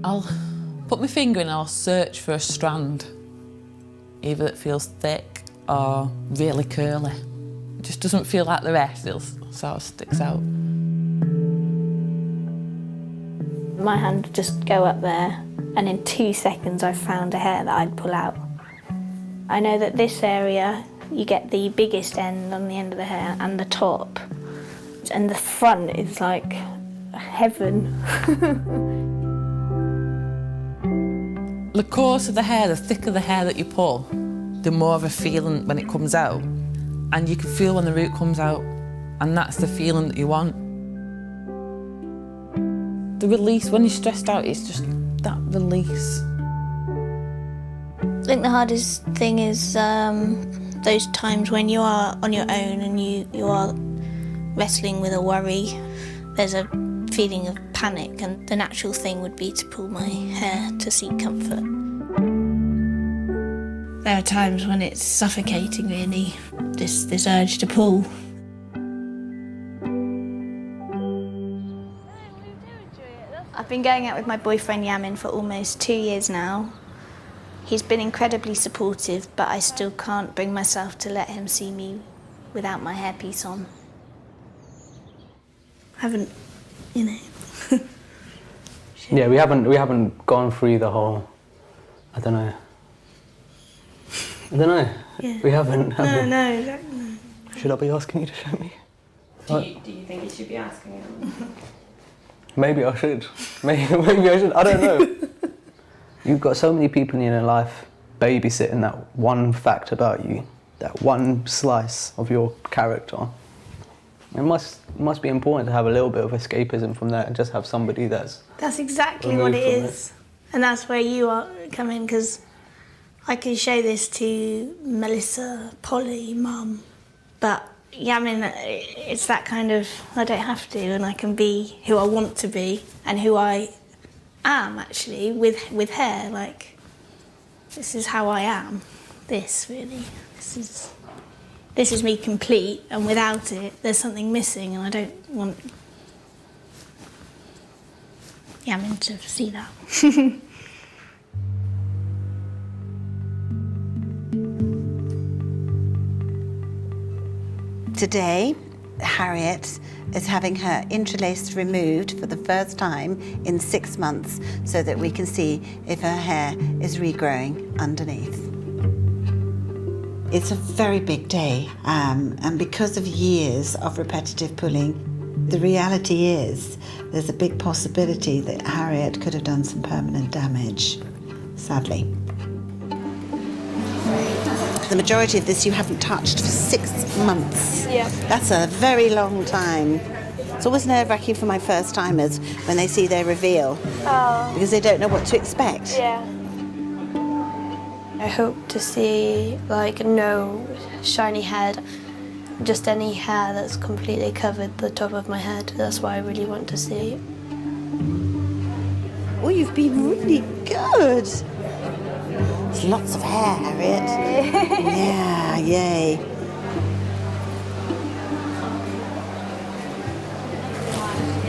I'll put my finger in and I'll search for a strand, either that feels thick or really curly. It just doesn't feel like the rest, it sort of sticks out. My hand would just go up there, and in 2 seconds I've found a hair that I'd pull out. I know that this area, you get the biggest end on the end of the hair and the top, and the front is like heaven. The coarser the hair, the thicker the hair that you pull, the more of a feeling when it comes out. And you can feel when the root comes out, and that's the feeling that you want. The release, when you're stressed out, it's just that release. I think the hardest thing is those times when you are on your own and you are wrestling with a worry. There's a feeling of panic, and the natural thing would be to pull my hair to seek comfort. There are times when it's suffocating, really, this urge to pull. I've been going out with my boyfriend Yamin for almost 2 years now. He's been incredibly supportive, but I still can't bring myself to let him see me without my hairpiece on. I haven't, you know. Yeah, we haven't gone through the whole, I don't know. Yeah. We haven't. No, exactly. Should I be asking you to show me? Do you think you should be asking him? Maybe I should. Maybe I should. I don't know. You've got so many people in your life babysitting that one fact about you, that one slice of your character. It must be important to have a little bit of escapism from that and just have somebody that's exactly what it is. And that's where you come in, because I can show this to Melissa, Polly, Mum, but Yamin, it's that kind of, I don't have to, and I can be who I want to be and who I am, actually, with hair. Like, this is how I am. This, really. This is me complete, and without it, there's something missing, and I don't want Yamin to see that. Today, Harriet is having her interlace removed for the first time in 6 months so that we can see if her hair is regrowing underneath. It's a very big day, and because of years of repetitive pulling, the reality is there's a big possibility that Harriet could have done some permanent damage, sadly. The majority of this you haven't touched for 6 months. Yeah. That's a very long time. It's always nerve-wracking for my first-timers when they see their reveal, because they don't know what to expect. Yeah. I hope to see, like, no shiny hair, just any hair that's completely covered the top of my head. That's what I really want to see. Oh, you've been really good. There's lots of hair, Harriet. Yeah, yay.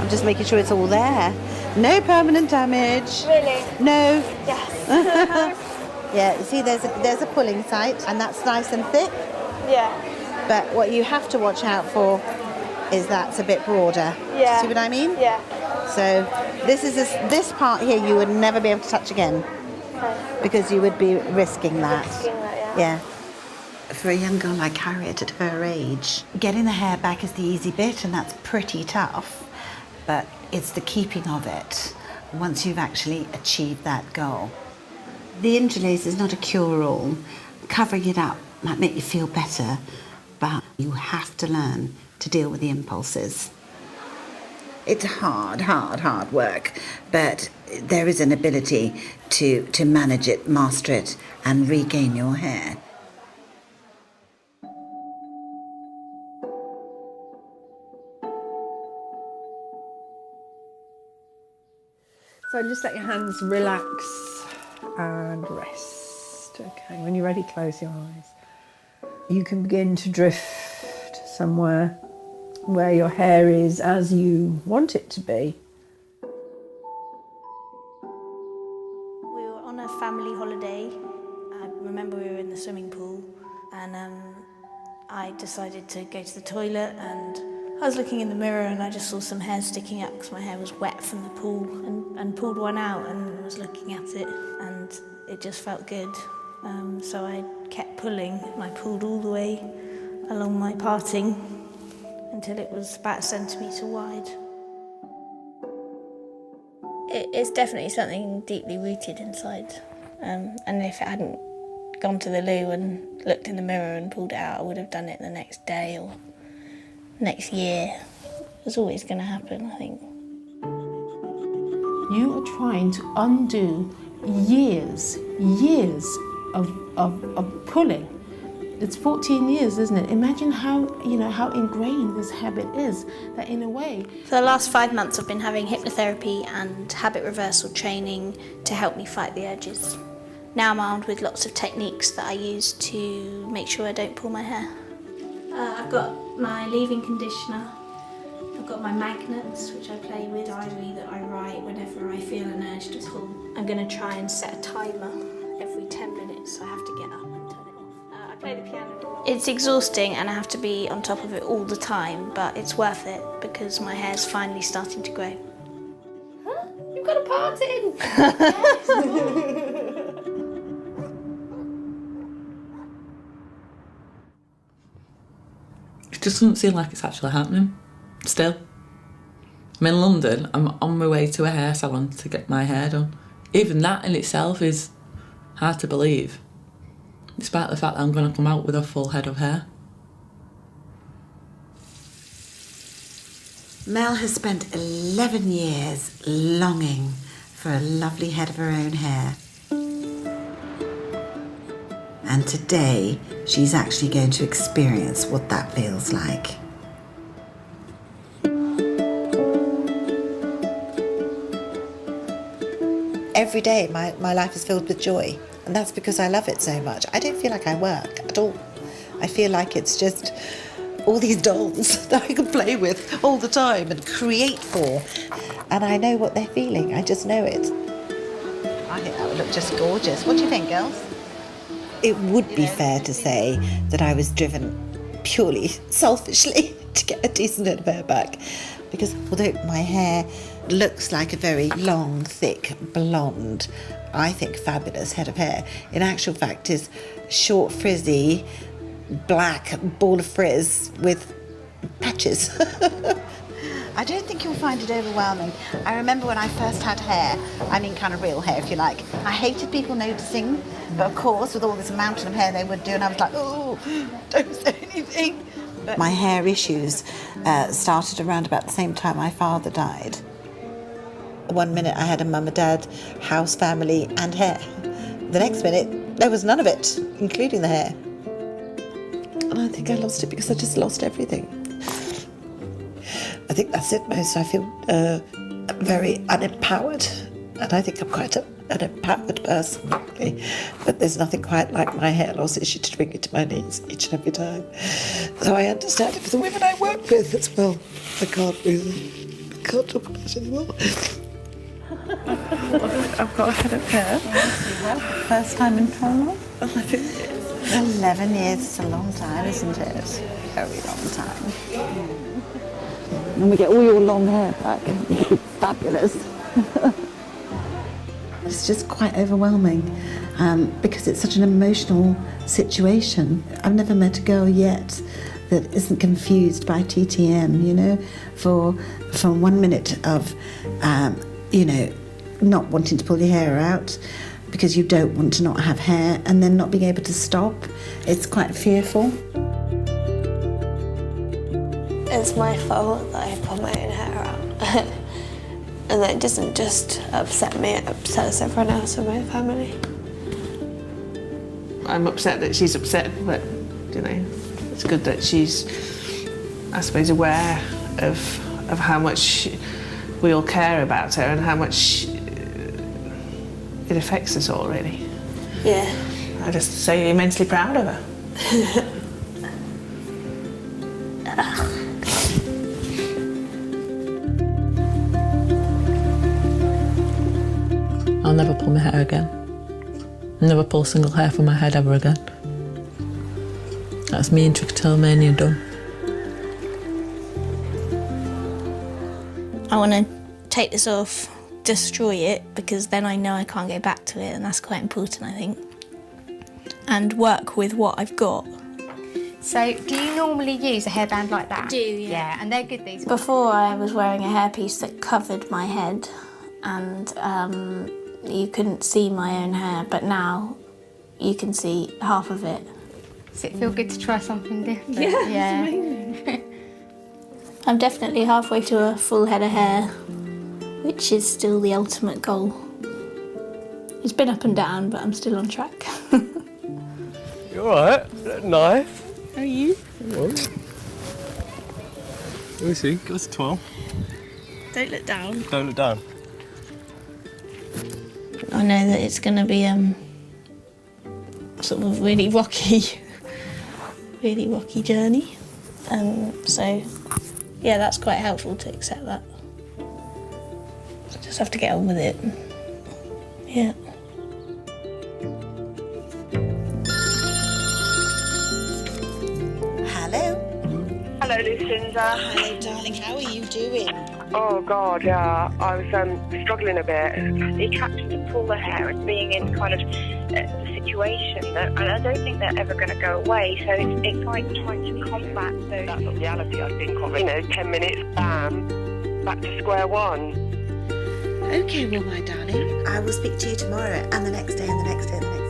I'm just making sure it's all there. No permanent damage. Really? No. Yes. Yeah, you see there's a pulling site, and that's nice and thick. Yeah. But what you have to watch out for is that's a bit broader. Yeah. See what I mean? Yeah. So this part here you would never be able to touch again. Because you would be risking that. Yeah. For a young girl like Harriet at her age, getting the hair back is the easy bit, and that's pretty tough. But it's the keeping of it once you've actually achieved that goal. The interlace is not a cure-all. Covering it up might make you feel better, but you have to learn to deal with the impulses. It's hard work, but there is an ability to manage it, master it, and regain your hair. So just let your hands relax and rest. Okay, when you're ready, close your eyes. You can begin to drift somewhere where your hair is as you want it to be. I decided to go to the toilet, and I was looking in the mirror and I just saw some hair sticking up because my hair was wet from the pool, and pulled one out and was looking at it, and it just felt good. So I kept pulling, and I pulled all the way along my parting until it was about a centimetre wide. It's definitely something deeply rooted inside, and if it hadn't gone to the loo and looked in the mirror and pulled it out, I would have done it the next day or next year. It was always going to happen, I think. You are trying to undo years of pulling. It's 14 years, isn't it? Imagine how ingrained this habit is, that in a way... For the last 5 months I've been having hypnotherapy and habit reversal training to help me fight the urges. Now I'm armed with lots of techniques that I use to make sure I don't pull my hair. I've got my leave-in conditioner, I've got my magnets which I play with, diary that I write whenever I feel an urge to pull. I'm going to try and set a timer every 10 minutes, so I have to get up and turn it off. I play the piano a lot. It's exhausting and I have to be on top of it all the time, but it's worth it because my hair's finally starting to grow. Huh? You've got a parting! It just doesn't seem like it's actually happening, still. I'm in London, I'm on my way to a hair salon to get my hair done. Even that in itself is hard to believe, despite the fact that I'm going to come out with a full head of hair. Mel has spent 11 years longing for a lovely head of her own hair. And today, she's actually going to experience what that feels like. Every day, my life is filled with joy, and that's because I love it so much. I don't feel like I work at all. I feel like it's just all these dolls that I can play with all the time and create for. And I know what they're feeling, I just know it. I think that would look just gorgeous. What do you think, girls? It would be fair to say that I was driven purely selfishly to get a decent head of hair back, because although my hair looks like a very long, thick, blonde, I think fabulous head of hair, in actual fact is short, frizzy, black ball of frizz with patches. I don't think you'll find it overwhelming. I remember when I first had hair, I mean kind of real hair if you like, I hated people noticing, but of course with all this mountain of hair they would do, and I was like, oh, don't say anything. But my hair issues started around about the same time my father died. One minute I had a mum, a dad, house, family and hair. The next minute there was none of it, including the hair. And I think I lost it because I just lost everything. I think that's it most. I feel very unempowered, and I think I'm quite an empowered person, really. But there's nothing quite like my hair loss issue to bring me to my knees each and every time. So I understand it for the women I work with as well. I can't talk about it anymore. I've got a head of hair. First time in how long? 11 years is a long time, isn't it? Very long time. And we get all your long hair back. It'll be fabulous. It's just quite overwhelming because it's such an emotional situation. I've never met a girl yet that isn't confused by TTM, you know, from 1 minute of, not wanting to pull your hair out because you don't want to not have hair, and then not being able to stop. It's quite fearful. It's my fault that I pull my own hair out. And that doesn't just upset me, it upsets everyone else in my family. I'm upset that she's upset, but, it's good that she's, I suppose, aware of how much we all care about her and how much it affects us all, really. Yeah. I just say immensely proud of her. I'll never pull my hair again. I'll never pull a single hair from my head ever again. That's me and Trichotillomania done. I want to take this off, destroy it, because then I know I can't go back to it, and that's quite important, I think. And work with what I've got. So, do you normally use a hairband like that? I do, yeah. Yeah, and they're good, these. Before I was wearing a hairpiece that covered my head, and you couldn't see my own hair, but now you can see half of it. Does it feel good to try something different? Yeah, it's amazing. I'm definitely halfway to a full head of hair, which is still the ultimate goal. It's been up and down, but I'm still on track. You alright? Nice. How are you? Let me see. Give us a twirl. Don't look down. Don't look down. I know that it's going to be sort of really rocky journey. So, yeah, that's quite helpful to accept that. I just have to get on with it. Yeah. Hello. Hello, Lucinda. Hello, darling. How are you doing? Oh, God, yeah. I was struggling a bit. The attraction to pull the hair and being in kind of the situation, and I don't think they're ever going to go away, so it's like trying to combat those. That's not reality, I think, of it. 10 minutes, bam, back to square one. Okay, well, my darling, I will speak to you tomorrow and the next day and the next day and the next day.